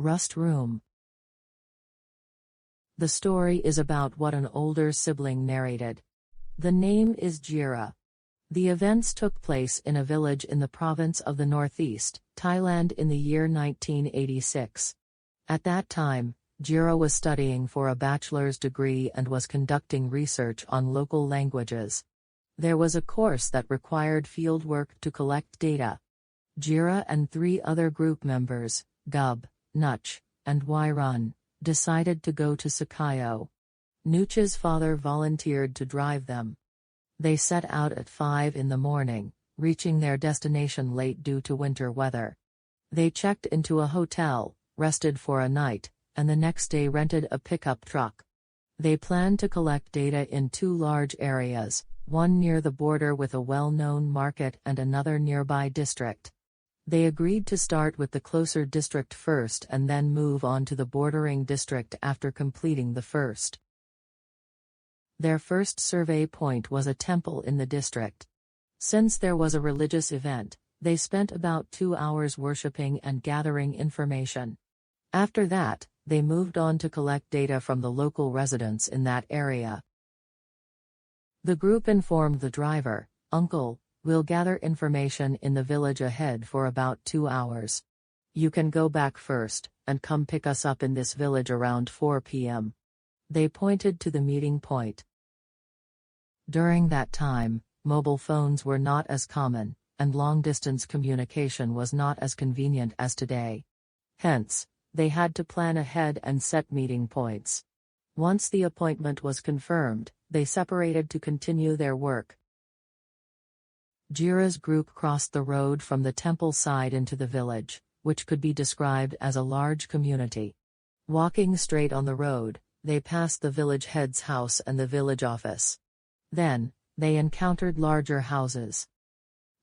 Rust Room. The story is about what an older sibling narrated. The name is Jira. The events took place in a village in the province of the Northeast, Thailand in the year 1986. At that time, Jira was studying for a bachelor's degree and was conducting research on local languages. There was a course that required fieldwork to collect data. Jira and 3 other group members, Gub, Nuch, and Wairun, decided to go to Sakayo. Nuch's father volunteered to drive them. They set out at 5 in the morning, reaching their destination late due to winter weather. They checked into a hotel, rested for a night, and the next day rented a pickup truck. They planned to collect data in 2 large areas, one near the border with a well-known market and another nearby district. They agreed to start with the closer district first and then move on to the bordering district after completing the first. Their first survey point was a temple in the district. Since there was a religious event, they spent about 2 hours worshipping and gathering information. After that, they moved on to collect data from the local residents in that area. The group informed the driver, "Uncle, we'll gather information in the village ahead for about 2 hours. You can go back first, and come pick us up in this village around 4 p.m. They pointed to the meeting point. During that time, mobile phones were not as common, and long-distance communication was not as convenient as today. Hence, they had to plan ahead and set meeting points. Once the appointment was confirmed, they separated to continue their work. Jira's group crossed the road from the temple side into the village, which could be described as a large community. Walking straight on the road, they passed the village head's house and the village office. Then, they encountered larger houses.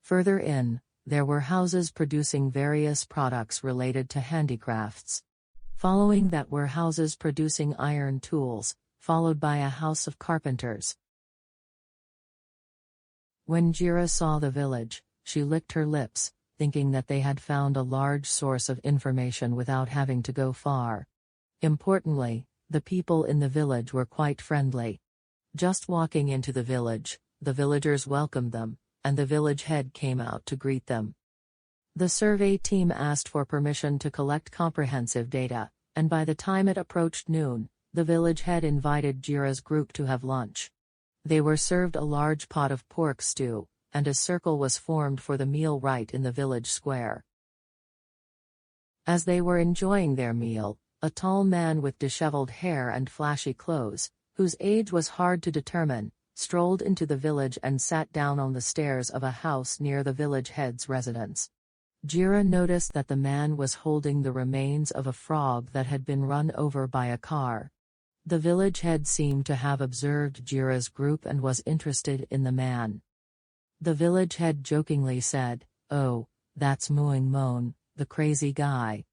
Further in, there were houses producing various products related to handicrafts. Following that were houses producing iron tools, followed by a house of carpenters. When Jira saw the village, she licked her lips, thinking that they had found a large source of information without having to go far. Importantly, the people in the village were quite friendly. Just walking into the village, the villagers welcomed them, and the village head came out to greet them. The survey team asked for permission to collect comprehensive data, and by the time it approached noon, the village head invited Jira's group to have lunch. They were served a large pot of pork stew, and a circle was formed for the meal right in the village square. As they were enjoying their meal, a tall man with disheveled hair and flashy clothes, whose age was hard to determine, strolled into the village and sat down on the stairs of a house near the village head's residence. Jira noticed that the man was holding the remains of a frog that had been run over by a car. The village head seemed to have observed Jira's group and was interested in the man. The village head jokingly said, "Oh, that's Muing Mon, the crazy guy.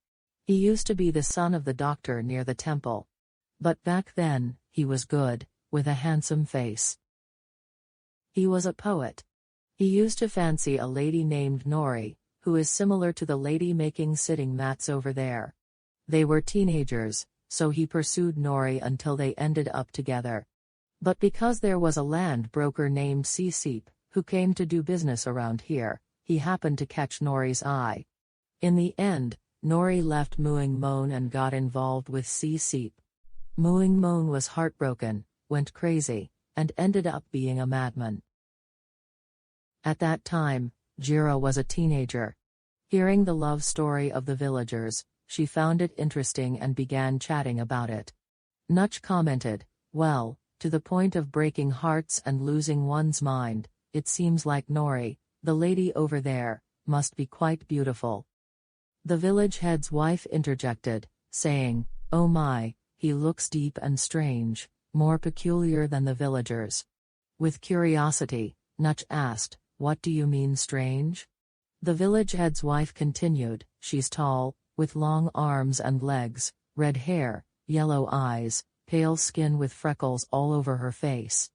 He used to be the son of the doctor near the temple. But back then, he was good, with a handsome face. He was a poet. He used to fancy a lady named Nori, who is similar to the lady making sitting mats over there. They were teenagers, so he pursued Nori until they ended up together. But because there was a land broker named Seep, who came to do business around here, he happened to catch Nori's eye. In the end, Nori left Muing Mon and got involved with Seep. Muing Mon was heartbroken, went crazy, and ended up being a madman. At that time, Jira was a teenager. Hearing the love story of the villagers, she found it interesting and began chatting about it. Nuch commented, "Well, to the point of breaking hearts and losing one's mind, it seems like Nori, the lady over there, must be quite beautiful." The village head's wife interjected, saying, "Oh my, he looks deep and strange, more peculiar than the villagers." With curiosity, Nuch asked, "What do you mean strange?" The village head's wife continued, "She's tall, with long arms and legs, red hair, yellow eyes, pale skin with freckles all over her face."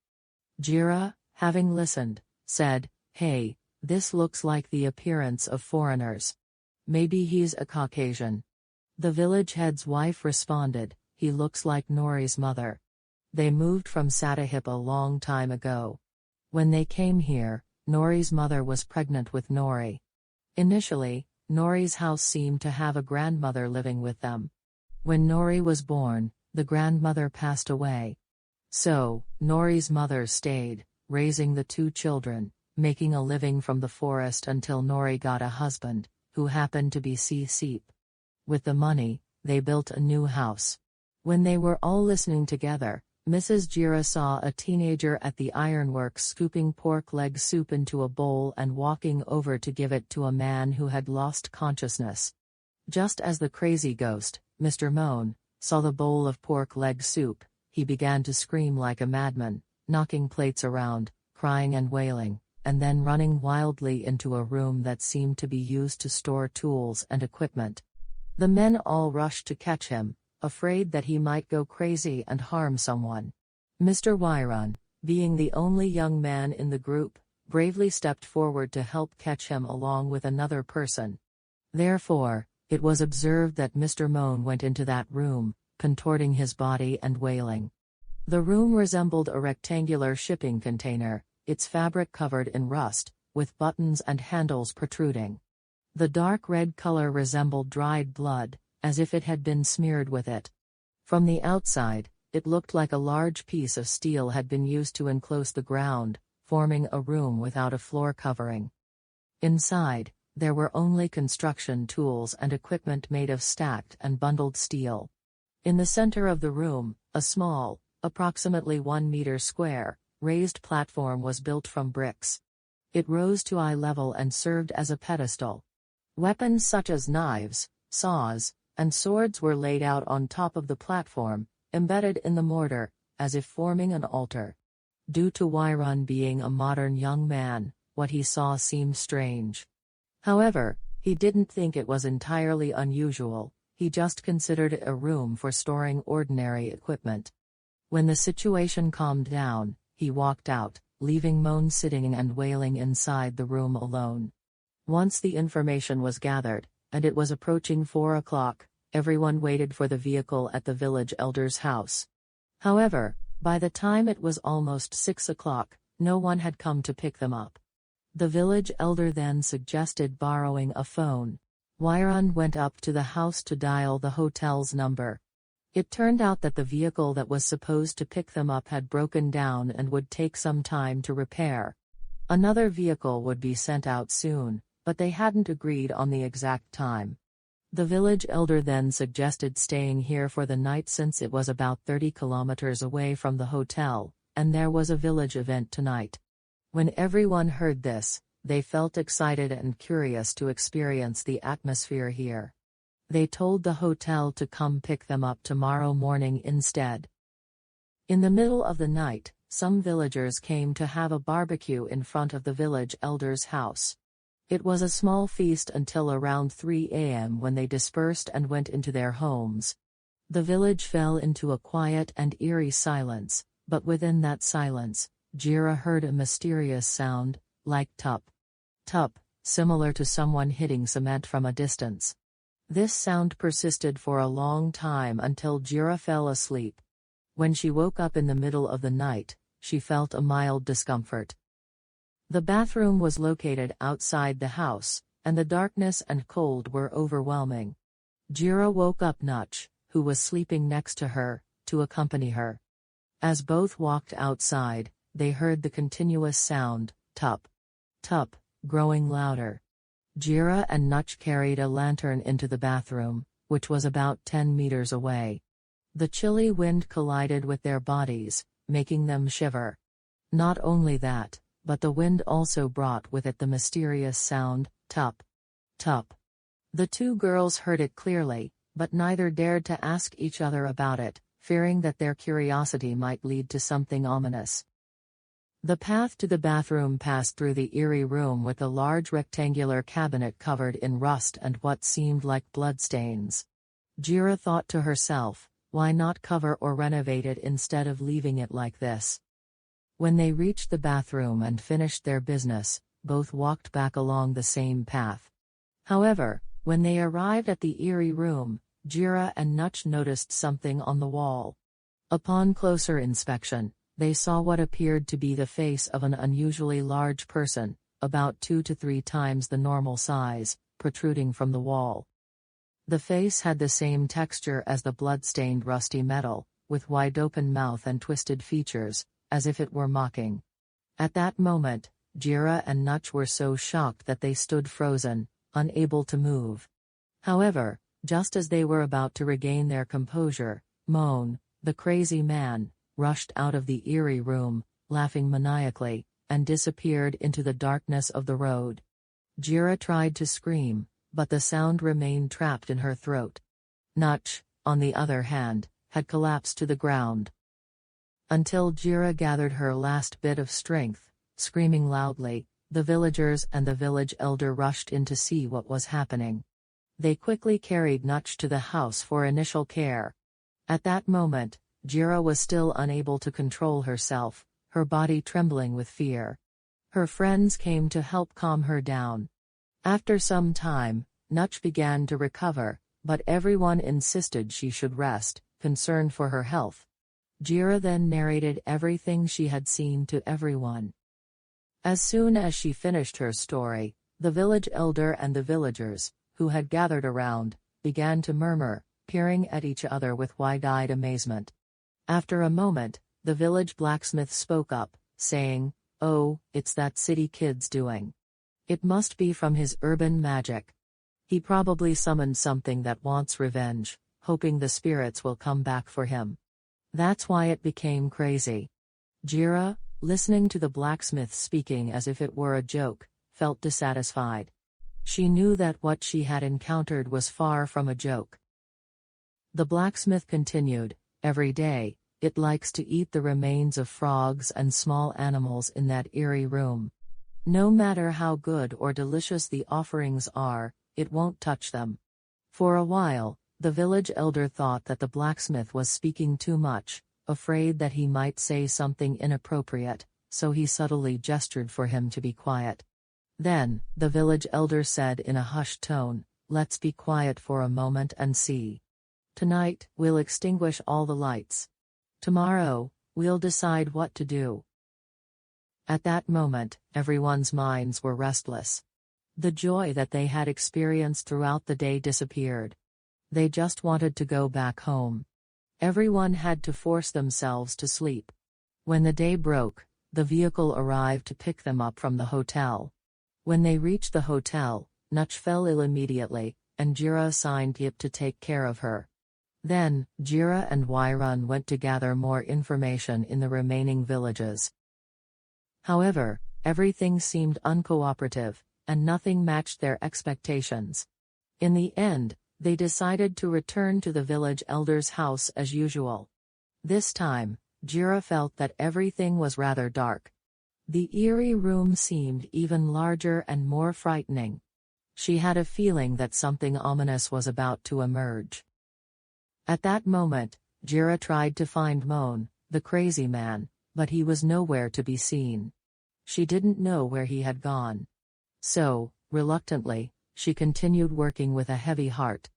Jira, having listened, said, "Hey, this looks like the appearance of foreigners. Maybe he's a Caucasian." The village head's wife responded, "He looks like Nori's mother. They moved from Satahip a long time ago. When they came here, Nori's mother was pregnant with Nori. Initially, Nori's house seemed to have a grandmother living with them. When Nori was born, the grandmother passed away. So, Nori's mother stayed, raising the two children, making a living from the forest until Nori got a husband, who happened to be Seep. With the money, they built a new house. When they were all listening together, Mrs. Jira saw a teenager at the ironworks scooping pork leg soup into a bowl and walking over to give it to a man who had lost consciousness. Just as the crazy ghost, Mr. Moan, saw the bowl of pork leg soup, he began to scream like a madman, knocking plates around, crying and wailing, and then running wildly into a room that seemed to be used to store tools and equipment. The men all rushed to catch him, afraid that he might go crazy and harm someone. Mr. Wyron, being the only young man in the group, bravely stepped forward to help catch him along with another person. Therefore, it was observed that Mr. Moan went into that room, contorting his body and wailing. The room resembled a rectangular shipping container, its fabric covered in rust, with buttons and handles protruding. The dark red color resembled dried blood, as if it had been smeared with it. From the outside, it looked like a large piece of steel had been used to enclose the ground, forming a room without a floor covering. Inside, there were only construction tools and equipment made of stacked and bundled steel. In the center of the room, a small, approximately 1 meter square, raised platform was built from bricks. It rose to eye level and served as a pedestal. Weapons such as knives, saws, and swords were laid out on top of the platform, embedded in the mortar, as if forming an altar. Due to Wyron being a modern young man, what he saw seemed strange. However, he didn't think it was entirely unusual, he just considered it a room for storing ordinary equipment. When the situation calmed down, he walked out, leaving Moan sitting and wailing inside the room alone. Once the information was gathered, and it was approaching 4 o'clock, everyone waited for the vehicle at the village elder's house. However, by the time it was almost 6 o'clock, no one had come to pick them up. The village elder then suggested borrowing a phone. Wyron went up to the house to dial the hotel's number. It turned out that the vehicle that was supposed to pick them up had broken down and would take some time to repair. Another vehicle would be sent out soon, but they hadn't agreed on the exact time. The village elder then suggested staying here for the night since it was about 30 kilometers away from the hotel, and there was a village event tonight. When everyone heard this, they felt excited and curious to experience the atmosphere here. They told the hotel to come pick them up tomorrow morning instead. In the middle of the night, some villagers came to have a barbecue in front of the village elder's house. It was a small feast until around 3 a.m. when they dispersed and went into their homes. The village fell into a quiet and eerie silence, but within that silence, Jira heard a mysterious sound, like tup, tup, similar to someone hitting cement from a distance. This sound persisted for a long time until Jira fell asleep. When she woke up in the middle of the night, she felt a mild discomfort. The bathroom was located outside the house, and the darkness and cold were overwhelming. Jira woke up Nutch, who was sleeping next to her, to accompany her. As both walked outside, they heard the continuous sound, tup, tup, growing louder. Jira and Nutch carried a lantern into the bathroom, which was about 10 meters away. The chilly wind collided with their bodies, making them shiver. Not only that, but the wind also brought with it the mysterious sound, tup, tup. The two girls heard it clearly, but neither dared to ask each other about it, fearing that their curiosity might lead to something ominous. The path to the bathroom passed through the eerie room with a large rectangular cabinet covered in rust and what seemed like bloodstains. Jira thought to herself, why not cover or renovate it instead of leaving it like this? When they reached the bathroom and finished their business, both walked back along the same path. However, when they arrived at the eerie room, Jira and Nutch noticed something on the wall. Upon closer inspection, they saw what appeared to be the face of an unusually large person, about 2 to 3 times the normal size, protruding from the wall. The face had the same texture as the blood-stained rusty metal, with wide-open mouth and twisted features, as if it were mocking. At that moment, Jira and Nutch were so shocked that they stood frozen, unable to move. However, just as they were about to regain their composure, Moan, the crazy man, rushed out of the eerie room, laughing maniacally, and disappeared into the darkness of the road. Jira tried to scream, but the sound remained trapped in her throat. Nutch, on the other hand, had collapsed to the ground. Until Jira gathered her last bit of strength, screaming loudly, the villagers and the village elder rushed in to see what was happening. They quickly carried Nutch to the house for initial care. At that moment, Jira was still unable to control herself, her body trembling with fear. Her friends came to help calm her down. After some time, Nutch began to recover, but everyone insisted she should rest, concerned for her health. Jira then narrated everything she had seen to everyone. As soon as she finished her story, the village elder and the villagers, who had gathered around, began to murmur, peering at each other with wide-eyed amazement. After a moment, the village blacksmith spoke up, saying, "Oh, it's that city kid's doing. It must be from his urban magic. He probably summoned something that wants revenge, hoping the spirits will come back for him. That's why it became crazy." Jira, listening to the blacksmith speaking as if it were a joke, felt dissatisfied. She knew that what she had encountered was far from a joke. The blacksmith continued, "Every day, it likes to eat the remains of frogs and small animals in that eerie room. No matter how good or delicious the offerings are, it won't touch them." For a while, the village elder thought that the blacksmith was speaking too much, afraid that he might say something inappropriate, so he subtly gestured for him to be quiet. Then, the village elder said in a hushed tone, "Let's be quiet for a moment and see. Tonight, we'll extinguish all the lights. Tomorrow, we'll decide what to do." At that moment, everyone's minds were restless. The joy that they had experienced throughout the day disappeared. They just wanted to go back home. Everyone had to force themselves to sleep. When the day broke, the vehicle arrived to pick them up from the hotel. When they reached the hotel, Nutch fell ill immediately, and Jira assigned Yip to take care of her. Then, Jira and Wyrun went to gather more information in the remaining villages. However, everything seemed uncooperative, and nothing matched their expectations. In the end, they decided to return to the village elder's house as usual. This time, Jira felt that everything was rather dark. The eerie room seemed even larger and more frightening. She had a feeling that something ominous was about to emerge. At that moment, Jira tried to find Moan, the crazy man, but he was nowhere to be seen. She didn't know where he had gone. So, reluctantly, she continued working with a heavy heart.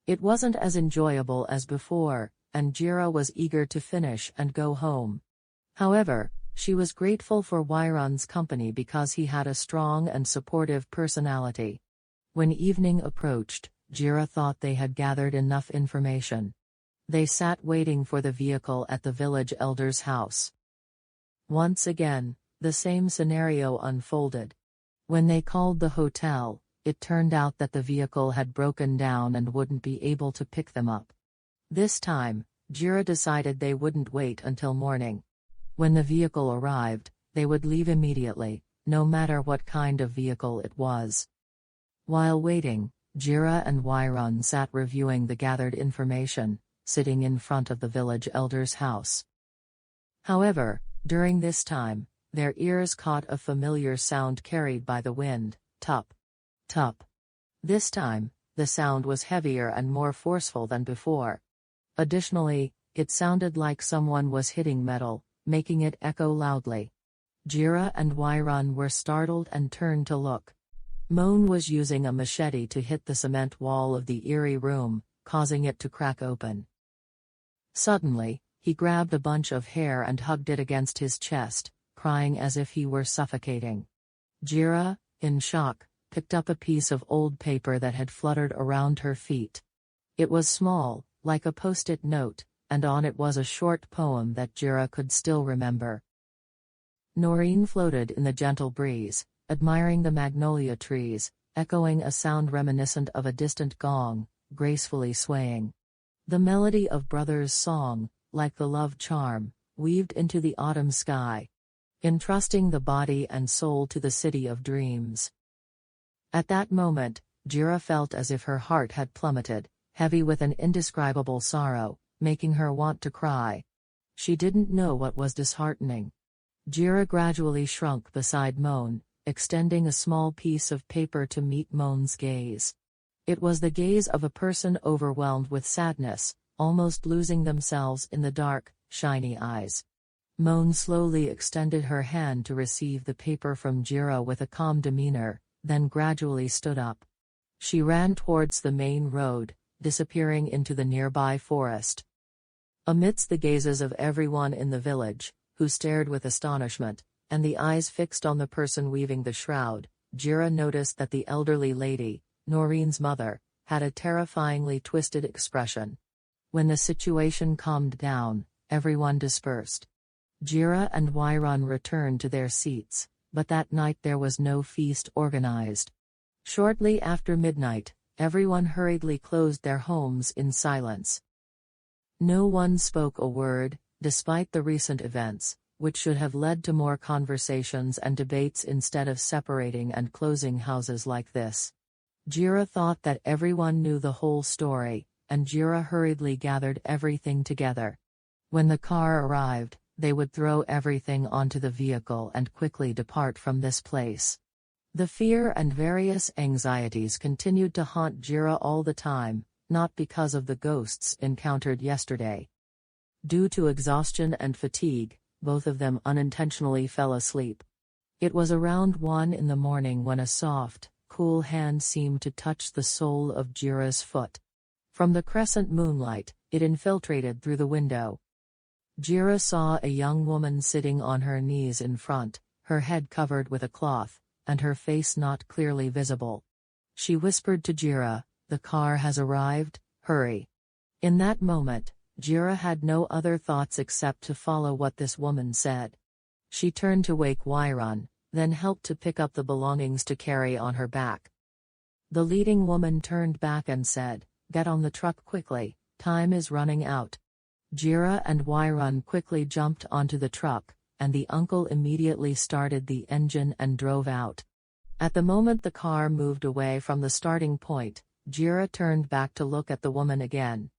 It wasn't as enjoyable as before, and Jira was eager to finish and go home. However, she was grateful for Wyrun's company because he had a strong and supportive personality. When evening approached, Jira thought they had gathered enough information. They sat waiting for the vehicle at the village elder's house. Once again, the same scenario unfolded. When they called the hotel, it turned out that the vehicle had broken down and wouldn't be able to pick them up. This time, Jira decided they wouldn't wait until morning. When the vehicle arrived, they would leave immediately, no matter what kind of vehicle it was. While waiting, Jira and Wyrun sat reviewing the gathered information, sitting in front of the village elder's house. However, during this time, their ears caught a familiar sound carried by the wind, tup, tup. This time, the sound was heavier and more forceful than before. Additionally, it sounded like someone was hitting metal, making it echo loudly. Jira and Wyrun were startled and turned to look. Moan was using a machete to hit the cement wall of the eerie room, causing it to crack open. Suddenly, he grabbed a bunch of hair and hugged it against his chest, crying as if he were suffocating. Jira, in shock, picked up a piece of old paper that had fluttered around her feet. It was small, like a post-it note, and on it was a short poem that Jira could still remember. Noreen floated in the gentle breeze, admiring the magnolia trees, echoing a sound reminiscent of a distant gong, gracefully swaying. The melody of Brothers' song, like the love charm, weaved into the autumn sky, entrusting the body and soul to the city of dreams. At that moment, Jira felt as if her heart had plummeted, heavy with an indescribable sorrow, making her want to cry. She didn't know what was disheartening. Jira gradually shrunk beside Moan, extending a small piece of paper to meet Moan's gaze. It was the gaze of a person overwhelmed with sadness, almost losing themselves in the dark, shiny eyes. Moan slowly extended her hand to receive the paper from Jira with a calm demeanor, then gradually stood up. She ran towards the main road, disappearing into the nearby forest. Amidst the gazes of everyone in the village, who stared with astonishment, and the eyes fixed on the person weaving the shroud, Jira noticed that the elderly lady, Noreen's mother, had a terrifyingly twisted expression. When the situation calmed down, everyone dispersed. Jira and Wyron returned to their seats, but that night there was no feast organized. Shortly after midnight, everyone hurriedly closed their homes in silence. No one spoke a word, despite the recent events, which should have led to more conversations and debates instead of separating and closing houses like this. Jira thought that everyone knew the whole story, and Jira hurriedly gathered everything together. When the car arrived, they would throw everything onto the vehicle and quickly depart from this place. The fear and various anxieties continued to haunt Jira all the time, not because of the ghosts encountered yesterday. Due to exhaustion and fatigue, both of them unintentionally fell asleep. It was around 1 in the morning when a soft, cool hand seemed to touch the sole of Jira's foot. From the crescent moonlight, it infiltrated through the window. Jira saw a young woman sitting on her knees in front, her head covered with a cloth, and her face not clearly visible. She whispered to Jira, "The car has arrived, hurry." In that moment, Jira had no other thoughts except to follow what this woman said. She turned to wake Wyron, then helped to pick up the belongings to carry on her back. The leading woman turned back and said, "Get on the truck quickly, time is running out." Jira and Wyron quickly jumped onto the truck, and the uncle immediately started the engine and drove out. At the moment the car moved away from the starting point, Jira turned back to look at the woman again.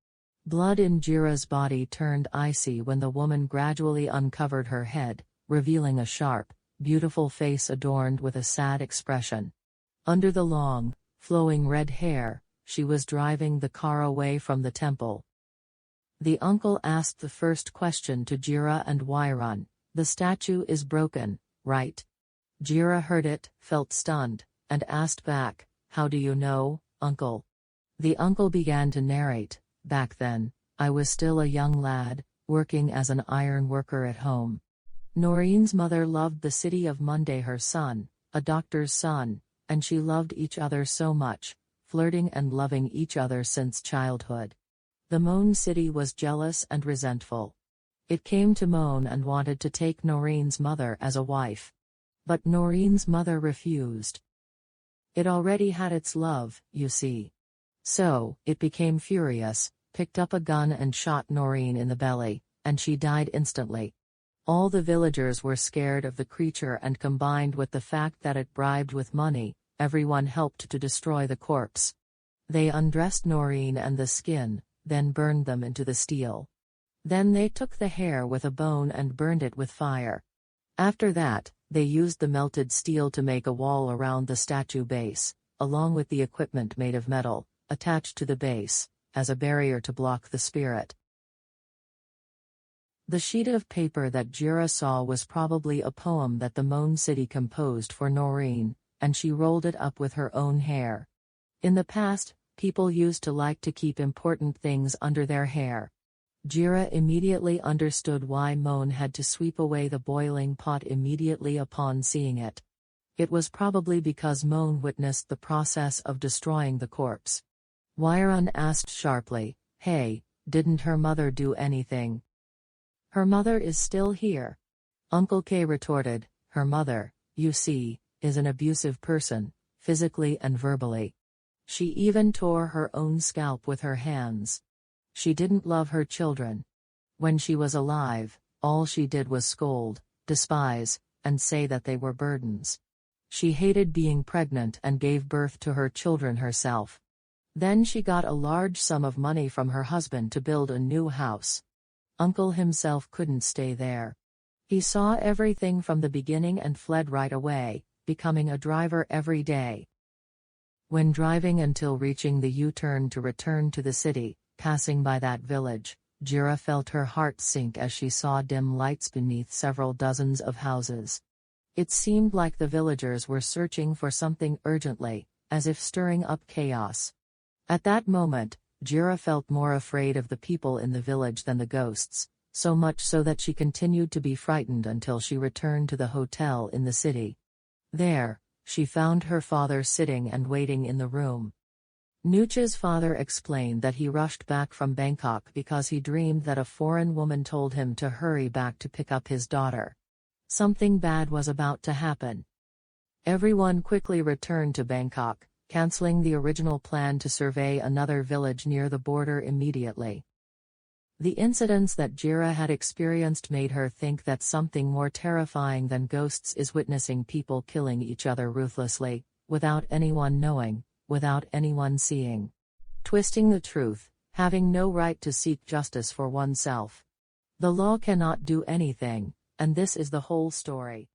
Blood in Jira's body turned icy when the woman gradually uncovered her head, revealing a sharp, beautiful face adorned with a sad expression. Under the long, flowing red hair, she was driving the car away from the temple. The uncle asked the first question to Jira and Wyron, "The statue is broken, right?" Jira heard it, felt stunned, and asked back, "How do you know, uncle?" The uncle began to narrate, "Back then, I was still a young lad, working as an iron worker at home. Noreen's mother loved the city of Monday, her son, a doctor's son, and she loved each other so much, flirting and loving each other since childhood. The Moan city was jealous and resentful. It came to Moan and wanted to take Noreen's mother as a wife. But Noreen's mother refused. It already had its love, you see. So, it became furious, picked up a gun and shot Noreen in the belly, and she died instantly. All the villagers were scared of the creature, and combined with the fact that it bribed with money, everyone helped to destroy the corpse. They undressed Noreen and the skin, then burned them into the steel. Then they took the hair with a bone and burned it with fire. After that, they used the melted steel to make a wall around the statue base, along with the equipment made of metal, attached to the base, as a barrier to block the spirit. The sheet of paper that Jira saw was probably a poem that the Moan city composed for Noreen, and she rolled it up with her own hair. In the past, People used to like to keep important things under their hair. Jira immediately understood why Moan had to sweep away the boiling pot immediately upon seeing it. It was probably because Moan witnessed the process of destroying the corpse. Wyron asked sharply, "Hey, didn't her mother do anything?" "Her mother is still here." Uncle K retorted, "Her mother, you see, is an abusive person, physically and verbally. She even tore her own scalp with her hands. She didn't love her children. When she was alive, all she did was scold, despise, and say that they were burdens. She hated being pregnant and gave birth to her children herself. Then she got a large sum of money from her husband to build a new house. Uncle himself couldn't stay there. He saw everything from the beginning and fled right away, becoming a driver every day. When driving until reaching the U-turn to return to the city, passing by that village, Jira felt her heart sink as she saw dim lights beneath several dozens of houses. It seemed like the villagers were searching for something urgently, as if stirring up chaos. At that moment, Jira felt more afraid of the people in the village than the ghosts, so much so that she continued to be frightened until she returned to the hotel in the city. There, she found her father sitting and waiting in the room. Nooch's father explained that he rushed back from Bangkok because he dreamed that a foreign woman told him to hurry back to pick up his daughter. Something bad was about to happen. Everyone quickly returned to Bangkok, canceling the original plan to survey another village near the border immediately. The incidents that Jira had experienced made her think that something more terrifying than ghosts is witnessing people killing each other ruthlessly, without anyone knowing, without anyone seeing. Twisting the truth, having no right to seek justice for oneself. The law cannot do anything, and this is the whole story.